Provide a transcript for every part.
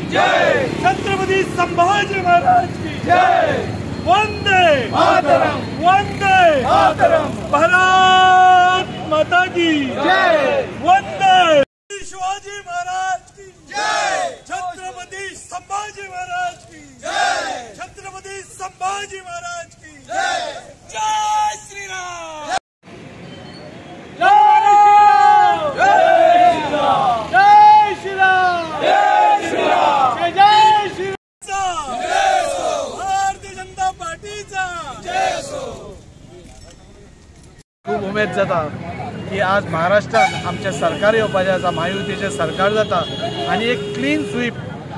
जय, छत्रपती संभाजी महाराज की जय, वंदे मातरम, वंदे मातरम, भारत माता की जय, वंदे शिवाजी महाराज की जय, छत्रपती संभाजी महाराज की जय, छत्रपती संभाजी महाराज की जय, जय श्री राम, जय श्री राम, जय श्री राम, जय श्री राम, जय श्री राम, जय सो भारतीय जनता पार्टीचा जय सो। खूप उमेद जाता की आज महाराष्ट्रात आमचे सरकार येवपाचें आसा, महायुतीचें सरकार जाता आणि एक क्लीन स्वीप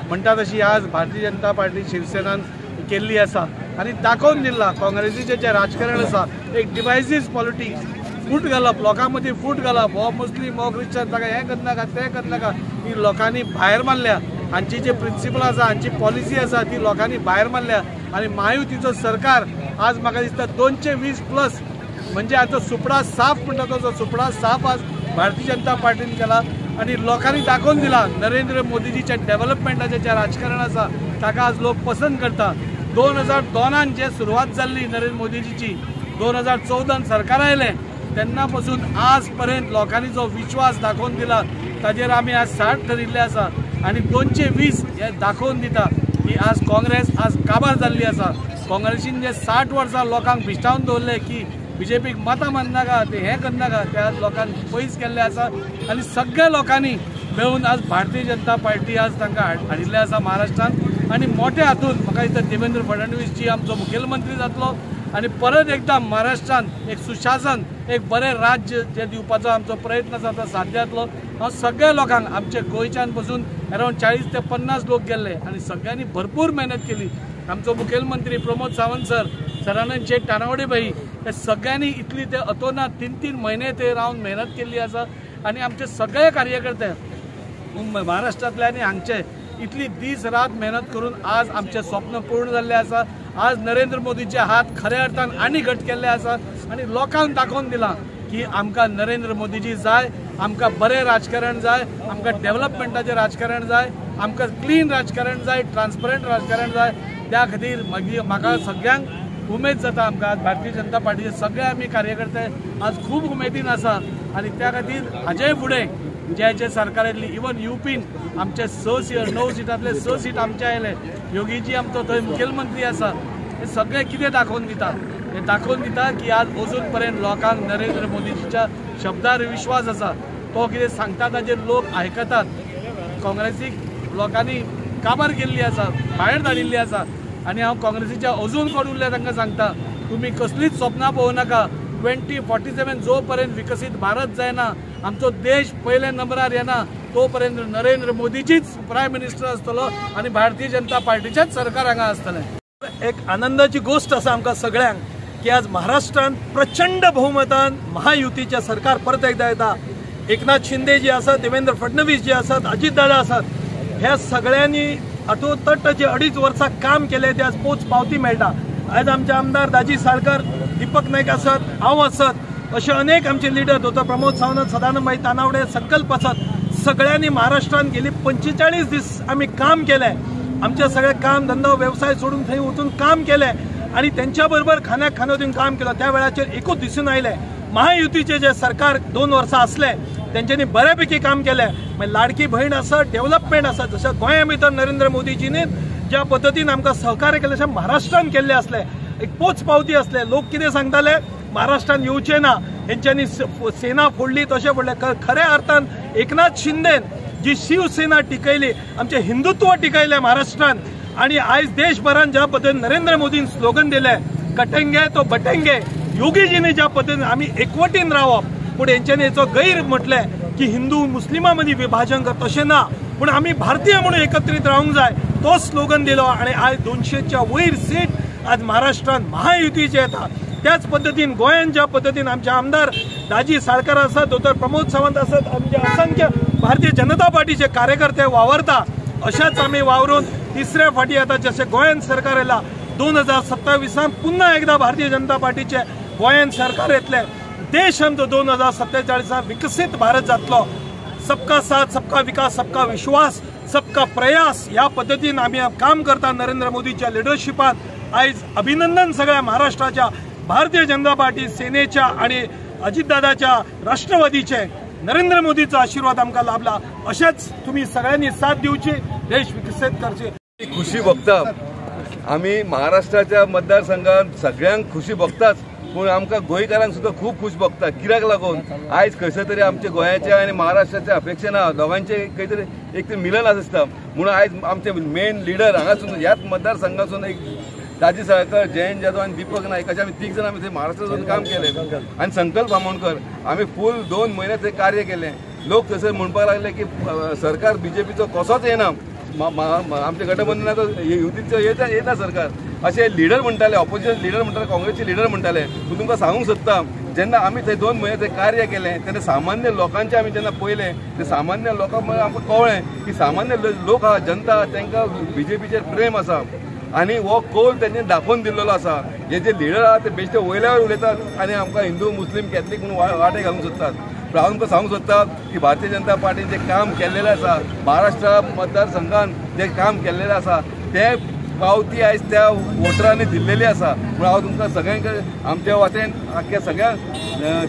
म्हणटा तशी आज भारतीय जनता पार्टी शिवसेनान केल्ली आसा आणि दाखोवन दिला काँग्रेसीचें जे राजकारण आसा एक डिवायसीस पॉलिटिक्स, फूट घालप, लोकां मदीं फूट घालप, हो मुस्लीम हो क्रिश्चन ताका हें करनाका तें करनाका, ही लोकांनी भायर मारल्या। हांची जे प्रिंसिपल आसा, हांची पॉलिसी आसा ती लोकांनी भायर मारल्या आणि महायुतीचो सरकार आज म्हाका दिसता 220+ म्हणजे आता सुपडा साफ म्हणटा तो सुपडा साफ आज भारतीय जनता पार्टीन केला आणि लोकांनी दाखवून दिला नरेंद्र मोदीजीच्या डेव्हलपमेंटाचे जे राजकारण आसा ताका आज लोक पसंत करता। 2002 जे सुरवात जाल्ली नरेंद्र मोदीजीची, 2014 सरकार आयलें तेन्ना पासून आज पर्यंत लोकांनी जो विश्वास दाखवून दिला ताजेर आमी आज 60 ठरिल्ले आसा आणि 220 हे दाखवून दिता की आज काँग्रेस आज काबार जाल्ली आसा। काँग्रेसीन जे 60 वर्सां लोकांक भिष्टावून दवरले की बीजेपीक मतां माननाका, ते हें करनाका, ते आज लोकांनी पयस केल्ले आसा आणि सगळ्या लोकांनी मेळून आज भारतीय जनता पार्टी आज तांकां हाडिल्ले आसा महाराष्ट्रात आणि मोठ्या हातून म्हाका दिसता देवेंद्र फडणवीस जी आमचो मुखेलमंत्री जातलो आणि परत एकदा महाराष्ट्रात एक सुशासन, एक बरें राज्य जे दिवपाचो आमचो प्रयत्न आसा तो साध्य जातलो। हांव सगळ्या लोकांक आमचे गोंयच्यान पसून अरावंड 40 ते 50 लोक गेल्ले आणि सगळ्यांनी भरपूर मेहनत केली। आमचो मुखेलमंत्री प्रमोद सावंत सरान जे टानावडे बाई हे सगळ्यांनी इतली ते अतोनात 3-3 महिने ते रावन मेहनत केल्ली आसा आणि आमचे सगळे कार्यकर्ते महाराष्ट्रातले आणि हांगचे इतली दीस रात मेहनत करून आज आमचे स्वप्न पूर्ण जाल्ले आसा। आज नरेंद्र मोदीचे हात खऱ्या अर्थान आनी घट केल्ले आसा आणि लोकांक दाखोवन दिला की आमकां नरेंद्र मोदीजी जाय, आमकां बरें राजकारण जाय, आमकां डेव्हलपमेंटाचें राजकारण जाय, आमकां क्लीन राजकारण जाय, ट्रान्सपरंट राजकारण जाय। त्या खातीर म्हाका सगळ्यांक उमेद जाता आमकां आज भारतीय जनता पार्टीचे सगळे आमी कार्यकर्ते आज खूब उमेदीन आसा आणि त्या खातीर हाजे फुडें जे सरकार येयल्ली इवन युपीन आमचे 9 सिटांतले 6 सीट आमचे आयले, योगीजी आमचो थंय मुखेलमंत्री आसा, हे सगळे कितें दाखोवन दिता, हे दाखोवन दिता की आज अजून पर्यंत लोकांक नरेंद्र मोदीजीच्या शब्दार विश्वास आसा, तो कितें सांगता ताजेर लोक आयकतात। काँग्रेसीक लोकांनी काबार केल्ली आसा, भायर धाडिल्ली आसा आणि हांव काँग्रेसीच्या अजून कोण उरले तांकां सांगता तुमी कसलीच स्वप्नां पळोवं नाका। 2047 जो पर्यंत विकसीत भारत जायना, आमचो देश पयले नंबरार येना तो पर्यंत नरेंद्र मोदीजीच प्रायम मिनिस्टर आसतलो आणि भारतीय जनता पार्टीचेच सरकार हांगा आसतलें। एक आनंदाची गोष्ट आसा आमकां सगळ्यांक की आज महाराष्ट्रात प्रचंड बहुमतान महायुतीचे सरकार परत एकदा येता। एकनाथ शिंदे जी आसात, देवेंद्र फडणवीस जी आसात, अजितदादा आसात, ह्या सगळ्यांनी अठोतट जे 2.5 वर्सां काम केले ते आज पोच पावती मेळटा। आज आमचे आमदार दाजी साळकर, दीपक नाईक आसात, हांव आसात, असे अनेक आमचे लिडर दोतोर प्रमोद सावंत, सदानंदभाई तानावडे, संकल्प आसात, सगळ्यांनी महाराष्ट्रात गेली 45 दीस आम्ही काम केले। आमचे सगळे काम धंदो व्यवसाय सोडून थंय वचून काम केले आणि त्यांच्या बरोबर खाण्याक खानो दिवन काम केलं। त्या वेळाचेर एकूच दिसून आयले महायुतीचे जे सरकार 2 वर्सां असले त्यांच्यानी बऱ्यापैकी काम केले। लाडकी बहीण आसत, डेव्हलपमेंट आसत, जशें गोंया भितर नरेंद्र मोदीजीनी ज्या पद्दतीन आमकां सहकार्य केले तशें महाराष्ट्रात केल्ले असले, एक पोच पावती असले। लोक कितें सांगताले महाराष्ट्रात येवचे ना, हेंच्यांनी सेना फोडली तशें फोडले। खऱ्या अर्थान एकनाथ शिंदेन जी शिवसेना टिकयली, आमचे हिंदुत्व टिकयले महाराष्ट्रात आणि आज देशभरात ज्या पद्धतीन नरेंद्र मोदीन स्लोगन दिले कटेंगे तो बटेंगे, योगीजीने ज्या पद्धतीन आम्ही एकवटीन रावप, पण हेंच्यांनी हेचो गैर म्हटले की हिंदू मुस्लिमां मदीं विभाजन कर, तशें ना, पण आम्ही भारतीय म्हणून एकत्रित रावंक जाय तो स्लोगन दिलो आणि आज 200च्या वयर सीट आज महाराष्ट्रात महायुतीचे येता। त्याच पद्धतीन गोंयान ज्या पद्धतीन आमचे आमदार दाजी साळकर आसात, दोतोर प्रमोद सावंत आसात, आमचे असंख्य भारतीय जनता पार्टीचे कार्यकर्ते वावरता, अशाच आम्ही वावरून तिसऱ्या फाटी आता जसे गोंयान सरकार येला 2027 पुन्हा एकदा भारतीय जनता पार्टीचे गोंयान सरकार येतले। देश आमचो 2047 विकसित भारत जातलो। सबका साथ, सबका विकास, सबका विश्वास, सबका प्रयास ह्या पद्धतीन आम्ही काम करता नरेंद्र मोदीच्या लिडरशिपात आयज अभिनंदन सगळ्या महाराष्ट्राच्या भारतीय जनता पार्टी सेनेच्या आणि अजितदादाच्या राष्ट्रवादीचे नरेंद्र मोदीचा आशीर्वाद आमकां लाभला अशेंच तुम्ही सगळ्यांनी साथ दिवची देश विकसित करचे खुशी बघता आम्ही महाराष्ट्राच्या मतदारसंघात सगळ्यांक खुशी बघताच पण आमकां गोंयकारांक सुद्धा खूप खुश बघता कित्याक लागून आयज खंयसर तरी आमचे गोंयाच्या आणि महाराष्ट्राच्या अपेक्षेन दोगांचे खंय तरी एक तरी मिलन आसता म्हणून आयज आमचे मेन लिडर हांगासून ह्याच मतदारसंघासून एक राजीव साळकर जयंत जाधव आणि दीपक नाईक अशे आम्ही 3 जण आम्ही महाराष्ट्रातून काम केले आणि संकल्प आमोणकर आम्ही फूल 2 महिने ते कार्य केले लोक तसे म्हणपाक लागले की सरकार बीजेपीचो कसोच येना आमच्या गठबंधनाचो युतीचो येता सरकार असे लिडर म्हणटाले ऑपोजिशन लिडर म्हणटाले काँग्रेसचे लिडर म्हणटाले पूण तुमकां सांगूंक सोदता जेन्ना आमी थंय 2 महिने ते कार्य केले तेन्ना सामान्य लोकांचे आमी जेन्ना पळयले ते सामान्य लोकांक आमकां कळ्ळें की सामान्य लोक हा जनता तांकां बीजेपीचेर प्रेम आसा आणि हो कौल त्यांनी दाखवून दिल्लो आसा हे जे लिडर आहात ते बेश्टे वयल्यावर उलयतात आणि आमकां हिंदू मुस्लीम कॅथलीक म्हणून वाटे घालूंक सोदतात पण हांव तुमकां सांगूंक सोदता की भारतीय जनता पार्टीन जे काम केल्लेलें आसा महाराष्ट्रा मतदारसंघान जे काम केल्लेलें आसा ते पावती आयज त्या वोटरांनी दिल्लेली आसा पूण हांव तुमकां सगळ्यांक आमच्या वाटेन आख्या सगळ्या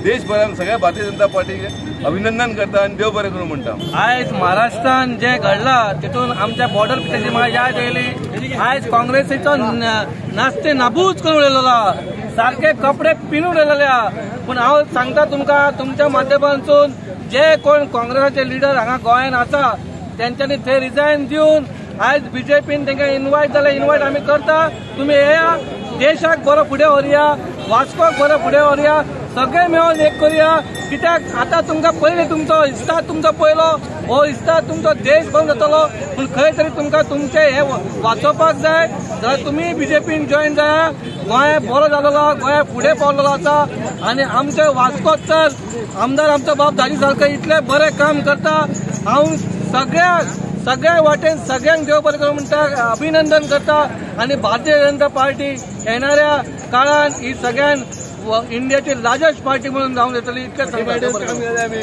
देशभरान सगळ्या भारतीय जनता पार्टीक अभिनंदन करता आणि देव बरें करूं म्हणटा आयज महाराष्ट्रान जे घडलां तितून आमच्या बॉर्डर पिटेची म्हाका याद येयली आयज काँग्रेसीचो नास्ते नाबूद करून उडयलेलो सारखे कपडे पिनून उडयलेले पूण हांव सांगता तुमकां तुमच्या माध्यमांतून जे कोण काँग्रेसाचे लिडर हांगा गोंयांत आसा तेंच्यांनी थंय रिजायन दिवन आयज बीजेपीन तांकां इन्वायट जाल्यार इन्वायट आमी करता तुमी येया देशाक बरो फुडें व्हरया वास्कोक बरो फुडें व्हरया सगळे मेळून एक करुया कित्याक आतां तुमकां पयलीं तुमचो इस्ताद तुमचो पयलो हो इस्ताद तुमचो देश बंद जातलो पूण खंय तरी तुमकां तुमचें हें वाचोवपाक जाय जाल्यार तुमी बीजेपीन जॉयन जाया गोंय बरो जालोलो गोंय फुडें पावलेलो आसा आनी आमचे वास्कोच सर आमदार आमचो बाब धाजी सारको इतलें बरें काम करता हांव सगळ्या वाटेन सगळ्यांक देव बरें करूं म्हणटा अभिनंदन करता आनी भारतीय जनता पार्टी येणाऱ्या काळान ही सगळ्यान इंडियाची लार्जस्ट पार्टी म्हणून जावंक येतली इतकें सांगता